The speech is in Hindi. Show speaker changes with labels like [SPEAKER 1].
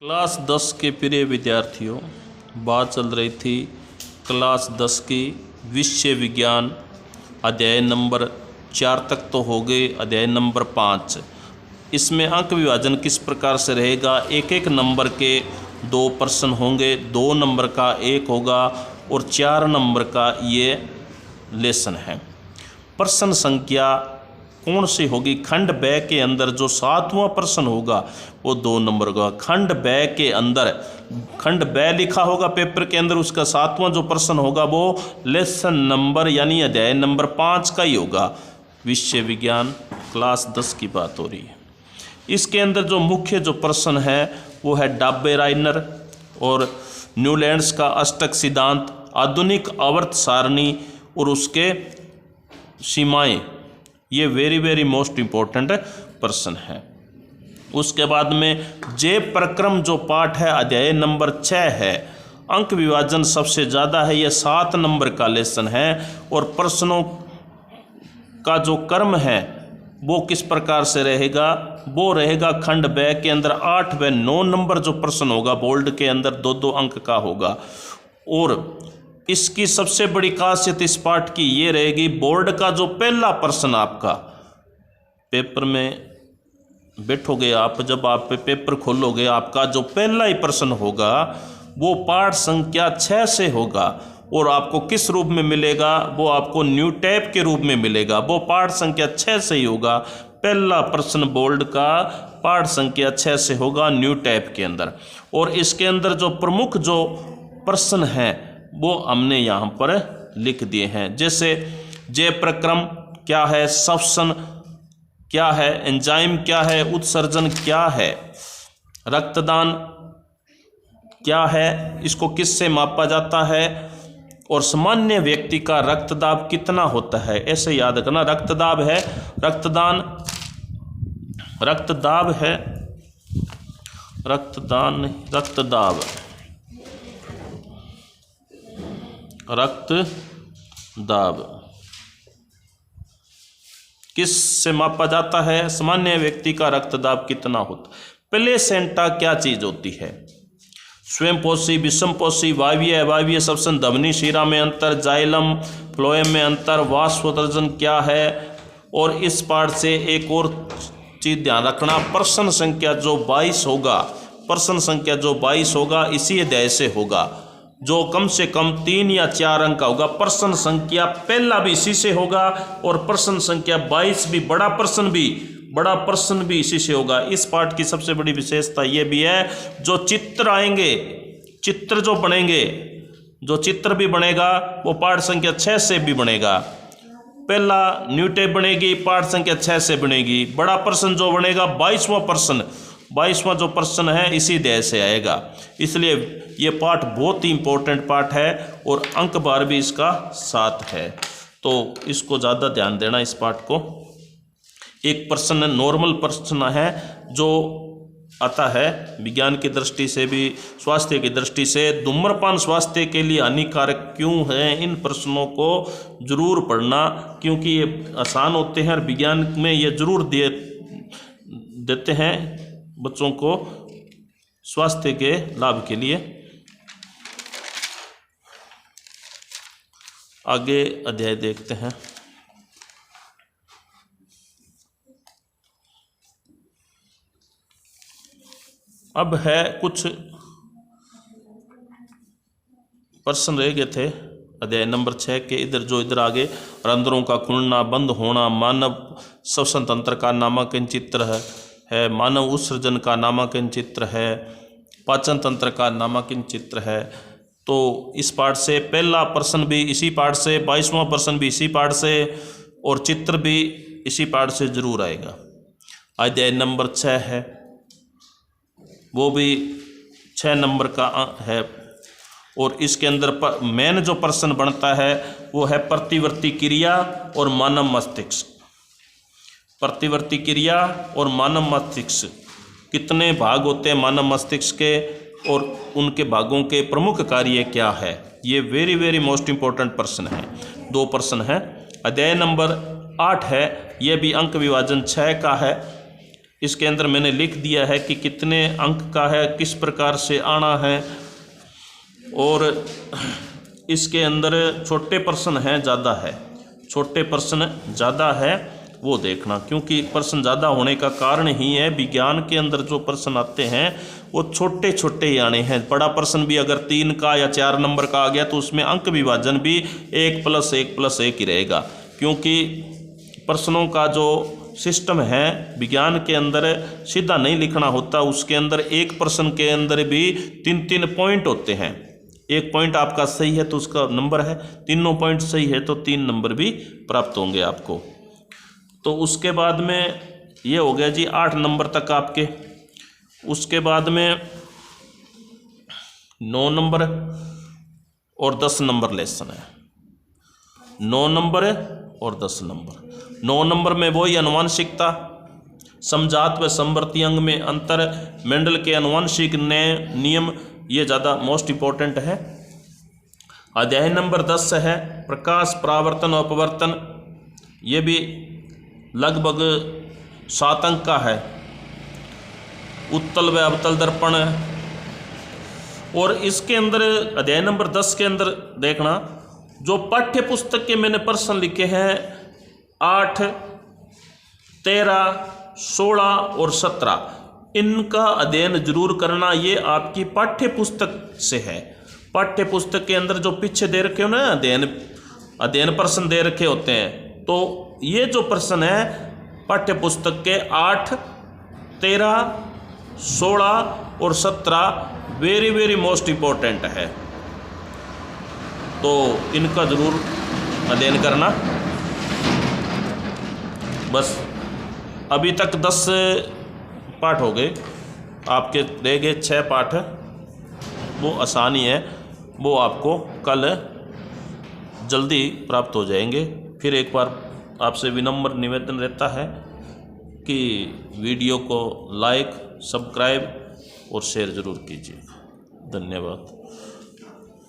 [SPEAKER 1] क्लास 10 के प्रिय विद्यार्थियों, बात चल रही थी क्लास 10 की विषय विज्ञान अध्याय नंबर 4 तक तो हो गए। अध्याय नंबर 5, इसमें अंक विभाजन किस प्रकार से रहेगा। एक एक नंबर के 2 प्रश्न होंगे, 2 नंबर का 1 होगा और 4 नंबर का ये लेसन है। प्रश्न संख्या कौन सी होगी? खंड ब के अंदर जो 7वां प्रश्न होगा वो 2 नंबर का। खंड ब के अंदर खंड ब लिखा होगा पेपर के अंदर, उसका 7वां जो प्रश्न होगा वो लेसन नंबर यानी अध्याय नंबर 5 का ही होगा। विषय विज्ञान क्लास 10 की बात हो रही है। इसके अंदर जो मुख्य जो प्रश्न है वो है डाबेराइनर और न्यूलैंड्स का अष्टक सिद्धांत, आधुनिक आवर्त सारणी और उसके सीमाएं। ये वेरी मोस्ट इम्पोर्टेंट प्रश्न है। उसके बाद में जे प्रक्रम जो पाठ है अध्याय नंबर 6 है। अंक विभाजन सबसे ज़्यादा है, ये 7 नंबर का लेसन है और प्रश्नों का जो क्रम है वो किस प्रकार से रहेगा? वो रहेगा खंड ब के अंदर 8 व 9 नंबर जो प्रश्न होगा बोल्ड के अंदर 2-2 अंक का होगा। और इसकी सबसे बड़ी खासियत इस पाठ की ये रहेगी, बोर्ड का जो पहला प्रश्न आपका पेपर में बैठोगे आप, जब आप पेपर खोलोगे आपका जो पहला ही प्रश्न होगा वो पाठ संख्या 6 से होगा और आपको किस रूप में मिलेगा? वो आपको न्यू टैब के रूप में मिलेगा। वो पाठ संख्या 6 से ही होगा। पहला प्रश्न बोल्ड का पाठ संख्या 6 से होगा न्यू टैब के अंदर। और इसके अंदर जो प्रमुख जो प्रश्न हैं वो हमने यहाँ पर लिख दिए हैं। जैसे जय प्रक्रम क्या है, श्वसन क्या है, एंजाइम क्या है, उत्सर्जन क्या है, रक्तदान क्या है, इसको किससे मापा जाता है और सामान्य व्यक्ति का रक्तदाब कितना होता है। ऐसे याद करना, रक्तदाब है, रक्तदान, रक्तदाब है, रक्तदान, रक्तदाब, रक्तदाब किस से मापा जाता है? सामान्य व्यक्ति का रक्तदाब कितना होता है। प्लेसेंटा क्या चीज होती है? स्वयंपोषी, विषमपोषी, वायवीय, अवायवीय श्वसन, धमनी शिरा में अंतर, जाइलम फ्लोएम में अंतर, वाष्पोत्सर्जन क्या है। और इस पाठ से एक और चीज ध्यान रखना, प्रश्न संख्या जो 22 होगा, प्रश्न संख्या जो 22 होगा इसी अध्याय से होगा, जो कम से कम 3 या 4 अंक का होगा। प्रश्न संख्या पहला भी इसी से होगा और प्रश्न संख्या 22 भी, बड़ा प्रश्न भी इसी से होगा। इस पाठ की सबसे बड़ी विशेषता ये भी है, जो चित्र आएंगे, चित्र जो बनेंगे, जो चित्र भी बनेगा वो पाठ संख्या 6 से भी बनेगा। पहला न्यू टैब बनेगी, पाठ संख्या 6 से बनेगी। बड़ा प्रश्न जो बनेगा 22वां जो प्रश्न है इसी अध्याय से आएगा। इसलिए ये पाठ बहुत ही इंपॉर्टेंट पाठ है और अंक बार भी इसका 7 है, तो इसको ज़्यादा ध्यान देना इस पाठ को। एक प्रश्न नॉर्मल प्रश्न है जो आता है विज्ञान की दृष्टि से भी, स्वास्थ्य की दृष्टि से। धूम्रपान स्वास्थ्य के लिए हानिकारक क्यों है? इन प्रश्नों को जरूर पढ़ना क्योंकि ये आसान होते हैं और विज्ञान में ये जरूर देते हैं बच्चों को स्वास्थ्य के लाभ के लिए। आगे अध्याय देखते हैं। अब है कुछ प्रश्न रह गए थे अध्याय नंबर 6 के। इधर आगे रंध्रों का खुलना, बंद होना, मानव श्वसन तंत्र का नामांकन चित्र है, मानव उत्सर्जन का नामांकन चित्र है, पाचन तंत्र का नामांकन चित्र है। तो इस पाठ से पहला प्रश्न भी इसी पाठ से, 22वां प्रश्न भी इसी पाठ से और चित्र भी इसी पाठ से जरूर आएगा। अध्याय नंबर 6 है, वो भी 6 नंबर का है और इसके अंदर मेन जो प्रश्न बनता है वो है प्रतिवर्ती क्रिया और मानव मस्तिष्क। प्रतिवर्ती क्रिया और मानव मस्तिष्क, कितने भाग होते हैं मानव मस्तिष्क के और उनके भागों के प्रमुख कार्य क्या है। ये वेरी मोस्ट इम्पोर्टेंट प्रश्न है। 2 प्रश्न है। अध्याय नंबर 8 है, ये भी अंक विभाजन 6 का है। इसके अंदर मैंने लिख दिया है कि कितने अंक का है, किस प्रकार से आना है। और इसके अंदर छोटे प्रश्न हैं ज़्यादा है, छोटे प्रश्न ज़्यादा है वो देखना, क्योंकि प्रश्न ज़्यादा होने का कारण ही है विज्ञान के अंदर जो प्रश्न आते हैं वो छोटे छोटे ही आने हैं। बड़ा प्रश्न भी अगर 3 का या 4 नंबर का आ गया तो उसमें अंक विभाजन भी 1+1+1 ही रहेगा, क्योंकि प्रश्नों का जो सिस्टम है विज्ञान के अंदर सीधा नहीं लिखना होता। उसके अंदर एक प्रश्न के अंदर भी 3-3 पॉइंट होते हैं। एक पॉइंट आपका सही है तो उसका नंबर है, तीनों पॉइंट सही है तो 3 नंबर भी प्राप्त होंगे आपको। तो उसके बाद में ये हो गया जी 8 नंबर तक आपके। उसके बाद में 9 नंबर और 10 नंबर लेसन है, 9 नंबर और 10 नंबर। 9 नंबर में वही अनुवांशिकता, समजात व समवर्ती अंग में अंतर, मेंडल के अनुवांशिक नियम, ये ज़्यादा मोस्ट इम्पोर्टेंट है। अध्याय नंबर 10 है प्रकाश परावर्तन और अपवर्तन, ये भी लगभग 7 अंक का है। उत्तल व अवतल दर्पण, और इसके अंदर अध्याय नंबर 10 के अंदर देखना जो पाठ्य पुस्तक के मैंने प्रश्न लिखे हैं 8, 13, 16 और 17, इनका अध्ययन जरूर करना। ये आपकी पाठ्य पुस्तक से है। पाठ्य पुस्तक के अंदर जो पीछे दे रखे हो ना अध्ययन प्रश्न दे रखे होते हैं, तो ये जो प्रश्न है पाठ्य पुस्तक के 8, 13, 16 और 17 वेरी वेरी मोस्ट इम्पोर्टेंट है, तो इनका ज़रूर अध्ययन करना। बस अभी तक 10 पाठ हो गए, आपके रह गए 6 पाठ, वो आसानी है, वो आपको कल जल्दी प्राप्त हो जाएंगे। फिर एक बार आपसे विनम्र निवेदन रहता है कि वीडियो को लाइक, सब्सक्राइब और शेयर ज़रूर कीजिए। धन्यवाद।